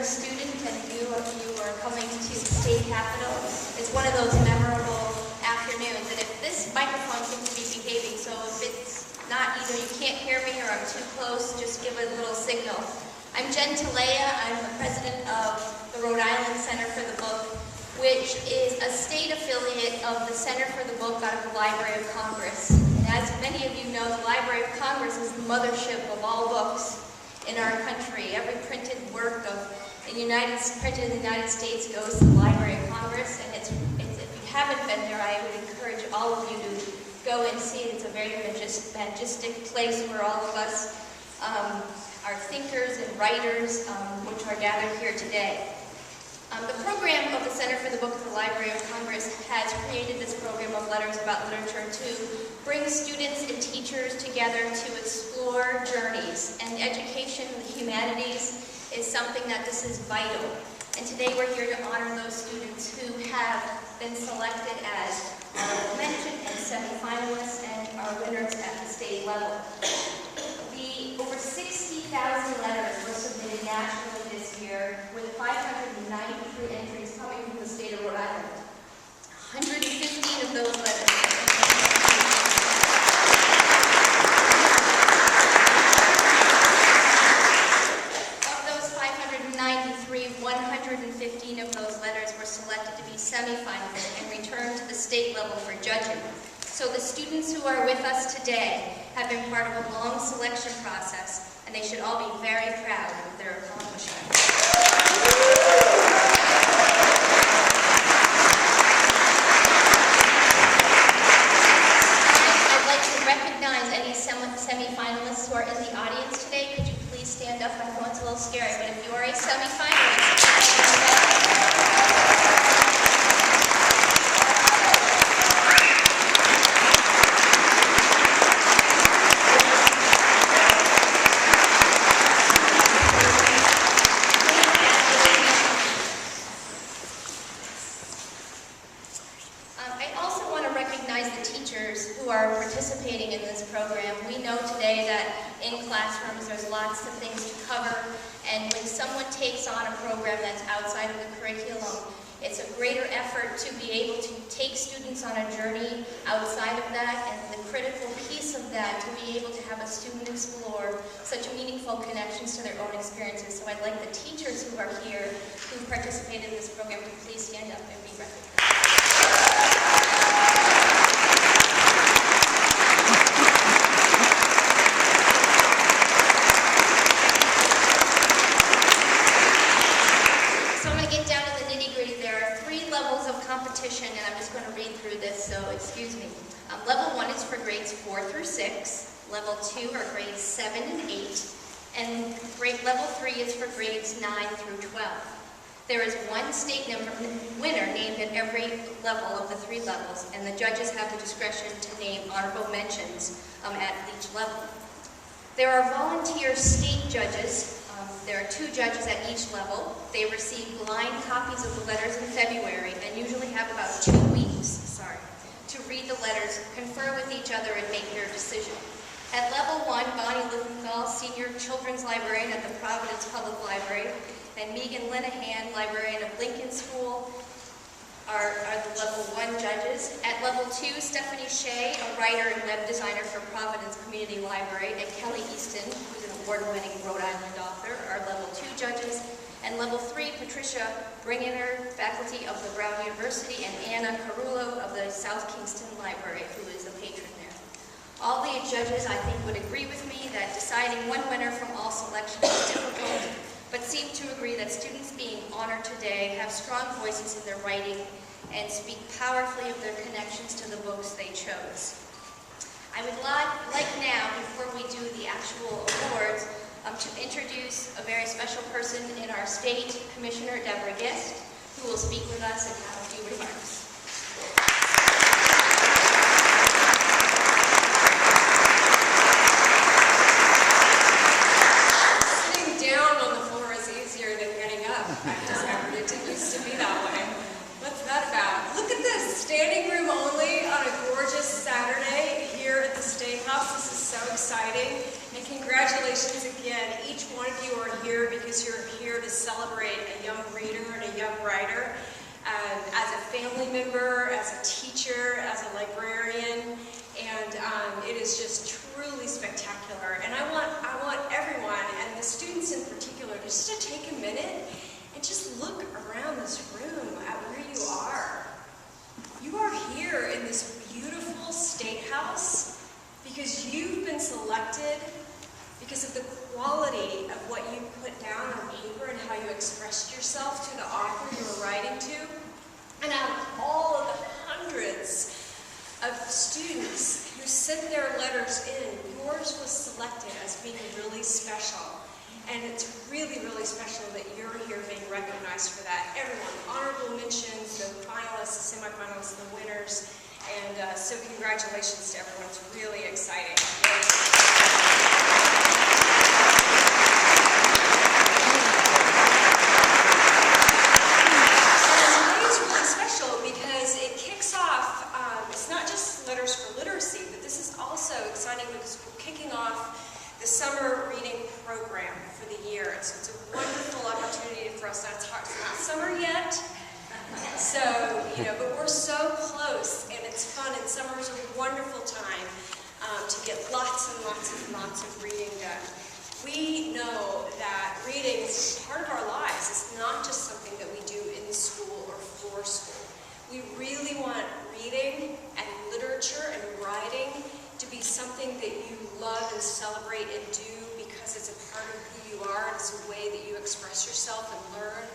a student and few of you are coming to the state capitol, it's one of those memorable afternoons. And if this microphone seems to be behaving, so if it's not either you can't hear me or I'm too close, just give a little signal. I'm Jen Talea. I'm the president of the Rhode Island Center for the Book, which is a state affiliate of the Center for the Book out of the Library of Congress. And as many of you know, the Library of Congress is the mothership of all books in our country. Every printed work printed in the United States goes to the Library of Congress, and if you haven't been there, I would encourage all of you to go and see it. It's a very majestic place where all of us are thinkers and writers, which are gathered here today. The program of the Center for the Book of the Library of Congress has created this program of Letters About Literature to bring students and teachers together to explore journeys. And education in the humanities is something that this is vital. And today we're here to honor those students who have been selected as honorable mention and semifinalists and are winners at the state level. Over 60,000 letters were submitted nationally this year, with 593 entries coming from the state of Rhode Island. 115 of those letters. Of those 593, 115 of those letters were selected to be semifinalists and returned to the state level for judging. So the students who are with us today have been part of a long selection process, and they should all be very proud of their accomplishments. I'd like to recognize any semifinalists who are in the audience today. Could you please stand up? I know it's a little scary, but if you are a semifinalist, who are participating in this program. We know today that in classrooms there's lots of things to cover, and when someone takes on a program that's outside of the curriculum, it's a greater effort to be able to take students on a journey outside of that, and the critical piece of that, to be able to have a student explore such meaningful connections to their own experiences. So I'd like the teachers who are here, who participated in this program, to please stand up and be recognized. Competition, and I'm just going to read through this, so excuse me. Level 1 is for grades 4 through 6, level 2 are grades 7 and 8, and level 3 is for grades 9 through 12. There is one state winner named at every level of the 3 levels, and the judges have the discretion to name honorable mentions at each level. There are volunteer state judges. There are 2 judges at each level. They receive blind copies of the letters in February and usually have about 2 weeks, to read the letters, confer with each other, and make their decision. At level 1, Bonnie Lithenthal, Senior Children's Librarian at the Providence Public Library, and Megan Linehan, Librarian of Lincoln School, are the level 1 judges. At level 2, Stephanie Shea, a writer and web designer for Providence Community Library, and Kelly Easton, who's an award-winning Rhode Island author, are level 2 judges. And level 3, Patricia Bringiner, faculty of the Brown University, and Anna Carullo of the South Kingston Library, who is a patron there. All the judges, I think, would agree with me that deciding one winner from all selections is difficult, but seem to agree that students being honored today have strong voices in their writing and speak powerfully of their connections to the books they chose. I would like now, before we do the actual awards, to introduce a very special person in our state, Commissioner Deborah Gist, who will speak with us and have a few remarks. Sitting down on the floor is easier than getting up. I've discovered it didn't used to be that way. What's that about? Look at this, standing room only on a gorgeous Saturday here at the State House. This is so exciting. And congratulations again. Each one of you are here because you're here here to celebrate a young reader and a young writer. As a family member, as a teacher, as a librarian, and it is just truly spectacular. And I want everyone, and the students in particular, just to take a minute and just look around this room at where you are. You are here in this beautiful State House because you've been selected because of the quality of what you put down on paper and how you expressed yourself to the author you were writing to. And out of all of the hundreds of students who sent their letters in, yours was selected as being really special. And it's really, really special that you're here being recognized for that. Everyone, honorable mentions, the finalists, the semifinalists, the winners, and so congratulations to everyone. It's really exciting. It's not just Letters for Literacy, but this is also exciting because we're kicking off the summer reading program for the year. So it's a wonderful opportunity for us. It's not summer yet, so, but we're so close, and it's fun, and summer is a wonderful time to get lots and lots and lots of reading done. We know that reading is part of our lives. It's not just something that we do in school or for school. We really want reading and literature and writing to be something that you love and celebrate and do because it's a part of who you are, and it's a way that you express yourself and learn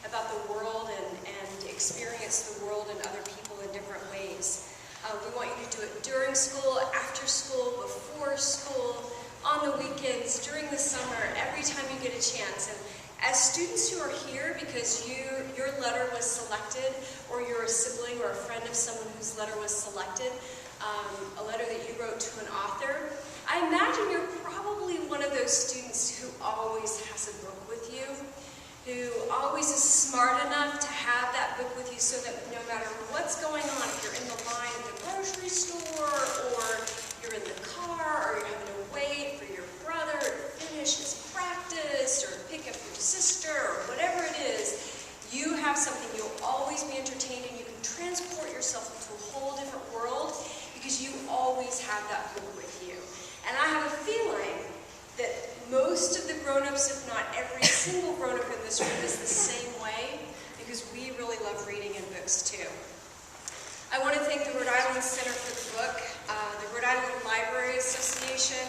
about the world and experience the world and other people in different ways. We want you to do it during school, after school, before school, on the weekends, during the summer, every time you get a chance. And as students who are here because your letter was selected, or you're a sibling or a friend of someone whose letter was selected, a letter that you wrote to an author, I imagine you're probably one of those students who always has a book with you, who always is smart enough to have that book with you so that no matter what's going on, if you're in the line at the grocery store, or you're in the car, or you're having to wait for your brother to finish his practice, or pick up your sister, or whatever it is, you have something. You'll always be entertained, and you can transport yourself into a whole different world because you always have that book with you. And I have a feeling that most of the grown-ups, if not every single grown-up in this room, is the same way because we really love reading and books too. I want to thank the Rhode Island Center for the book, the Rhode Island Library Association,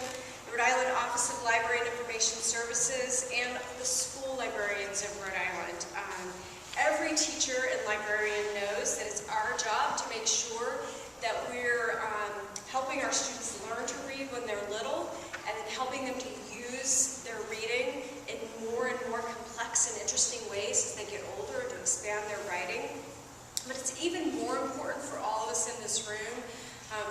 the Rhode Island Office of Library and Information Services, and the school librarians of Rhode Island. Every teacher and librarian knows that it's our job to make sure that we're helping our students learn to read when they're little, and then helping them to use their reading in more and more complex and interesting ways as they get older to expand their writing. But it's even more important for all of us in this room,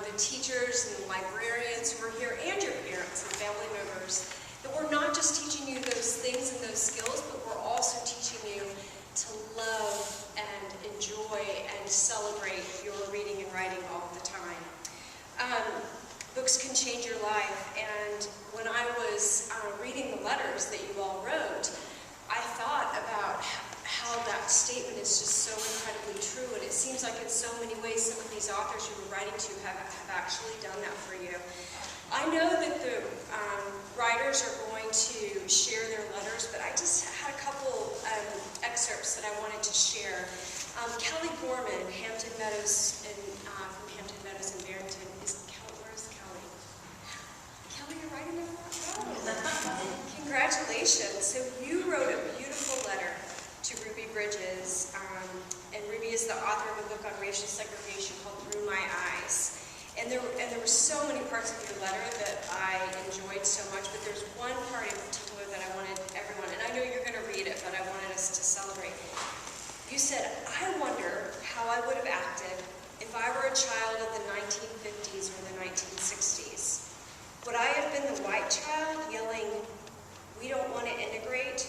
the teachers and the librarians who are here, and your parents and family members, that we're not just teaching you those things and those skills, but we're also teaching you to love and enjoy and celebrate your reading and writing all the time. Books can change your life, and when I was reading the letters that you all wrote, I thought about how that statement is just so incredibly true, and it seems like in so many ways some of these authors you were writing to have actually done that for you. I know that the writers are going to share their letters, but I just had a couple excerpts that I wanted to share. Kelly Gorman, Hampton Meadows, from Hampton Meadows in Barrington. Where's Kelly? Kelly, you're writing it? Oh, congratulations. So you wrote a beautiful letter to Ruby Bridges, and Ruby is the author of a book on racial segregation called Through My Eyes. And there were so many parts of your letter that I enjoyed so much, but there's one part in particular that I wanted everyone, and I know you're going to read it, but I wanted us to celebrate. You said, I wonder how I would have acted if I were a child of the 1950s or the 1960s. Would I have been the white child yelling, "We don't want to integrate"?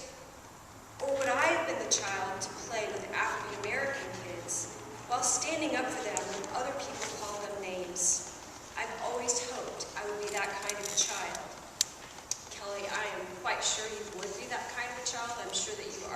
Or would I have been the child to play with African American kids while standing up for them when other people call them names? I've always hoped I would be that kind of a child. Kelly, I am quite sure you would be that kind of a child. I'm sure that you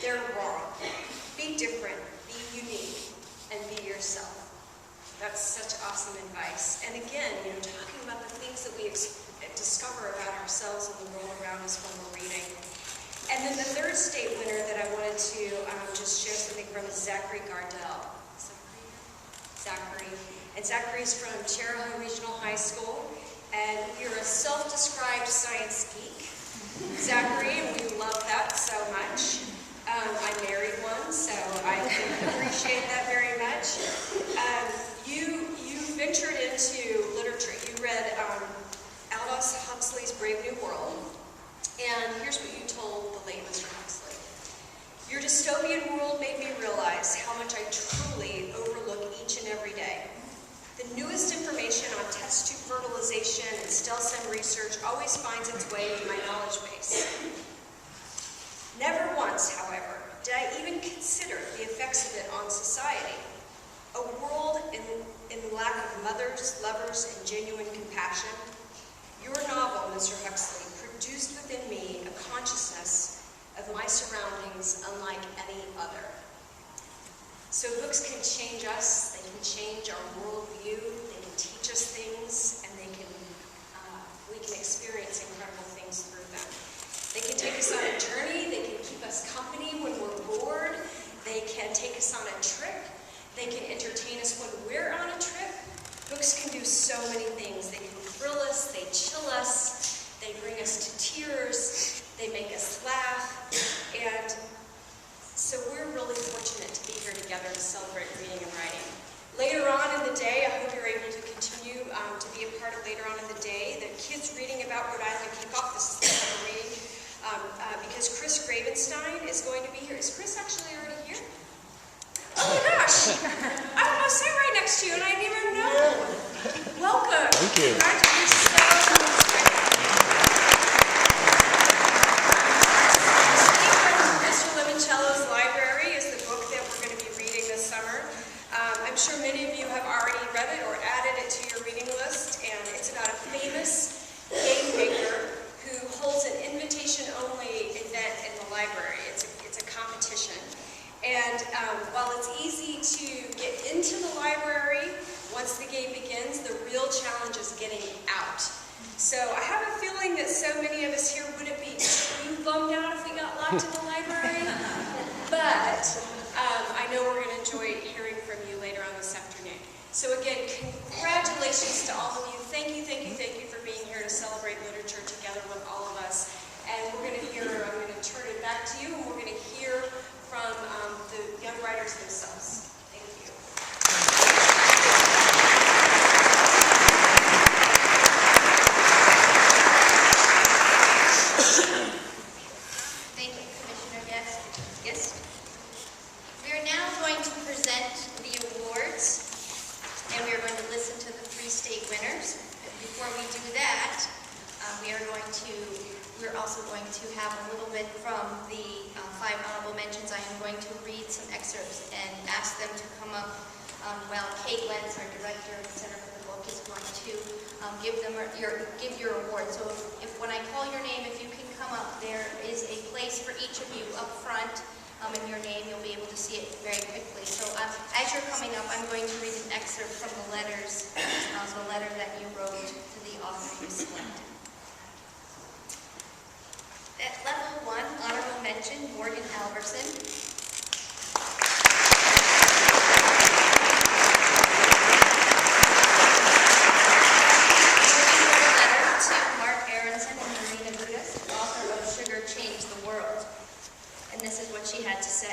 They're wrong. Be different, be unique, and be yourself. That's such awesome advice. And again, talking about the things that we discover about ourselves and the world around us when we're reading. And then the third state winner that I wanted to just share something from is Zachary Gardell. Zachary. And Zachary's from Cheraha Regional High School. And you're a self-described science geek, Zachary, and we love that so much. I married one, so I appreciate that very much. You ventured into literature. You read Aldous Huxley's Brave New World, and here's what you told the late Mr. Huxley. Your dystopian world made me realize how much I truly overlook each and every day. The newest information on test tube fertilization and stem cell research always finds its way into my knowledge base. Never once, however, did I even consider the effects of it on society. A world in lack of mothers, lovers, and genuine compassion. Your novel, Mr. Huxley, produced within me a consciousness of my surroundings unlike any other. So books can change us, they can change our worldview, they can teach us things, and we can experience incredible things through them. They can take us on a journey, they can keep us company when we're bored, they can take us on a trip, they can entertain us when we're on a trip. Books can do so many things. They can thrill us, they chill us, they bring us to tears, they make us laugh, and so we're really fortunate to be here together to celebrate reading and writing. Later on in the day, I hope you're able to continue to be a part of later on in the day. The kids reading about Rhode Island kickoff, this is the type of reading, because Chris Gravenstein is going to be here. Is Chris actually already here? Oh my gosh! I almost sat right next to you and I didn't even know. Welcome. Thank you. Congratulations. Mr. Limoncello's Library is the book that we're going to be reading this summer. I'm sure many of you have already read it or added it to your reading list, and it's about a famous game maker who holds an invitation-only event in the library. It's a competition. And while it's easy to get into the library, once the game begins, the real challenge is getting out. So I have a feeling that so many of us here wouldn't be too bummed out if we got locked in the library. But I know we're going to enjoy hearing from you later on this afternoon. So again, congratulations to all of you. Thank you for being here to celebrate literature together with all of us. And we're going to I'm going to turn it back to you, and we're going to hear from the young writers themselves. Thank you. Thank you, Commissioner Guest. We are now going to present the awards, and we are going to listen to the 3 state winners. Before we do that, we're also going to have a little bit from the 5 honorable mentions. I am going to read some excerpts and ask them to come up while Kate Lenz, our director of the Center for the Book, is going to give your award. So if when I call your name, if you can come up, there is a place for each of you up front. In your name, you'll be able to see it very quickly. So as you're coming up, I'm going to read an excerpt from the letters, the letter that you wrote to the author you selected. At level 1, honorable mention, Morgan Alberson. She had to say,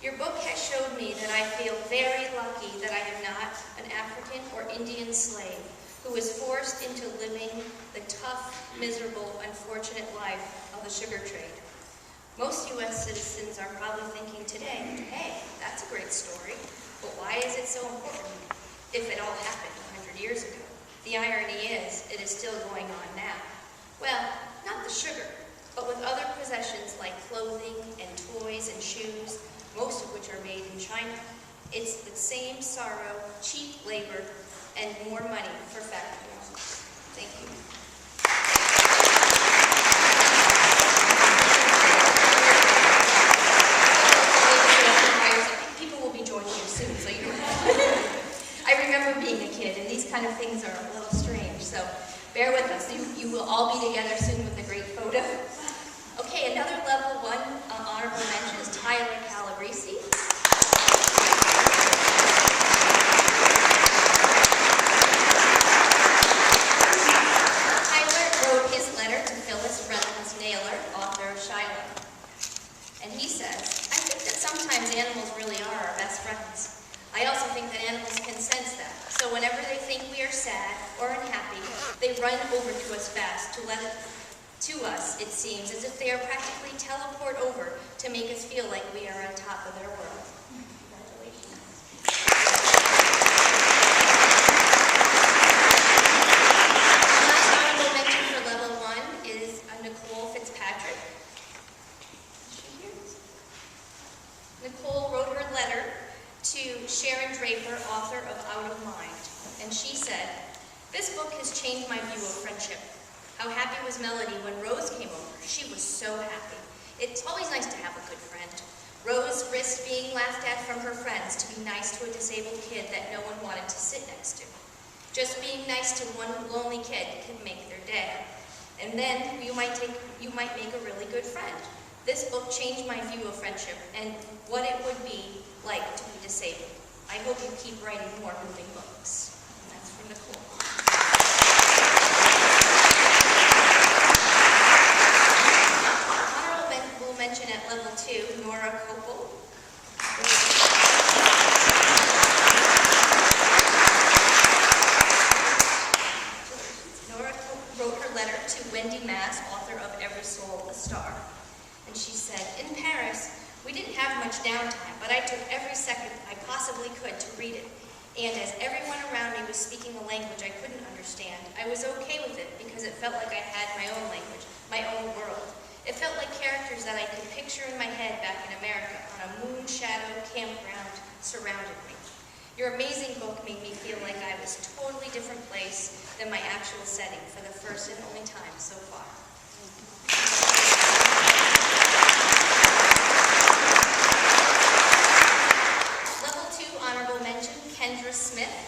your book has showed me that I feel very lucky that I am not an African or Indian slave who was forced into living the tough, miserable, unfortunate life of the sugar trade. Most U.S. citizens are probably thinking today, hey, that's a great story, but why is it so important if it all happened 100 years ago? The irony is, it is still going on now. Well, not the sugar, but with other possessions like clothing and toys and shoes, most of which are made in China. It's the same sorrow, cheap labor, and more money for factories. Thank you. remember being a kid, and these kind of things are a little strange, so bear with us. You will all be together soon with a great photo. Okay, another level 1 honorable mention is Tyler Calabrese. Tyler wrote his letter to Phyllis Reynolds Naylor, author of Shiloh. And he says, I think that sometimes animals really are our best friends. I also think that animals can sense that. So whenever they think we are sad or unhappy, they run over to us fast to us, it seems, as if they are practically teleport over to make us feel like we are on top of their world. Congratulations. Last honorable mention for level 1 is Nicole Fitzpatrick. Is she here? Nicole wrote her letter to Sharon Draper, author of Out of Mind, and she said, "This book has changed my view of friendship. How happy was Melody when Rose came over? She was so happy. It's always nice to have a good friend. Rose risked being laughed at from her friends to be nice to a disabled kid that no one wanted to sit next to. Just being nice to one lonely kid can make their day. And then you might make a really good friend. This book changed my view of friendship and what it would be like to be disabled. I hope you keep writing more moving books." And that's from Nicole. Honorable mention at level 2, Nora Copel. Nora wrote her letter to Wendy Mass, author of Every Soul a Star. And she said, "In Paris, we didn't have much downtime, but I took every second I possibly could to read it. And as everyone around me was speaking a language I couldn't understand, I was okay with it because it felt like I had my own language, my own world. It felt like characters that I could picture in my head back in America on a moon-shadowed campground surrounded me. Your amazing book made me feel like I was a totally different place than my actual setting for the first and only time so far." Level 2 honorable mention, Kendra Smith.